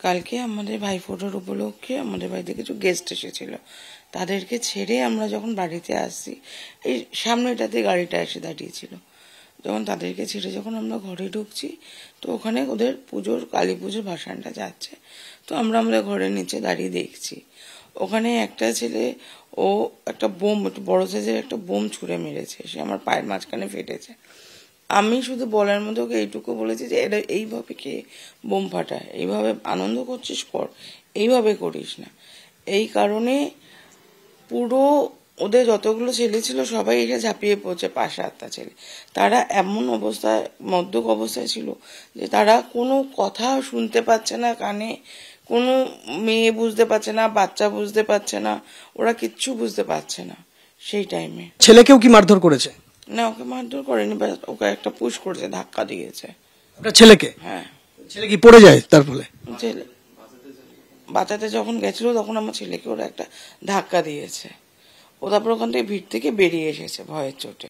কালকে আমাদের ভাইফোঁটার উপলক্ষে আমাদের বাড়িতে কিছু গেস্ট এসেছিল, তাদেরকে ছেড়ে আমরা যখন বাড়িতে আসছি, এই সামনেটাতে গাড়িটা এসে দাঁড়িয়েছিল, যখন তাদেরকে ছেড়ে যখন আমরা ঘরে ঢুকছি, তো ওখানে ওদের পুজোর কালী পুজোর ভাসানটা যাচ্ছে। তো আমরা আমাদের ঘরের নিচে দাঁড়িয়ে দেখছি, ওখানে একটা ছেলে ও একটা বোম, একটু বড় সাইজের একটা বোম ছুঁড়ে মেরেছে, সে আমার পায়ের মাঝখানে ফেটেছে। আমি শুধু বলার মতো ওকে এইটুকু বলেছি যে এটা এইভাবে কে বোম ফাটায়, এইভাবে আনন্দ করছিস কর, এইভাবে করিস না। এই কারণে পুরো ওদের যতগুলো ছেলে ছিল সবাই এসে ঝাঁপিয়ে পড়ছে, 5-7টা ছেলে। তারা এমন অবস্থায়, মদ্যপ অবস্থায় ছিল যে তারা কোনো কথা শুনতে পাচ্ছে না কানে, কোনো মেয়ে বুঝতে পারছে না, বাচ্চা বুঝতে পারছে না, ওরা কিচ্ছু বুঝতে পারছে না। সেই টাইমে ছেলেকেও কি মারধর করেছে? না, ওকে মারধর করেনি, ওকে একটা পুশ করেছে, ধাক্কা দিয়েছে। আপনার ছেলেকে? হ্যাঁ। ছেলে কি পড়ে যায় তার ফলে? ছেলে বাঁচাতে যখন গেছিল তখন আমার ছেলেকে ওরা একটা ধাক্কা দিয়েছে, ও তারপর ওখান থেকে ভিড় থেকে বেরিয়ে এসেছে ভয়ের চোটে।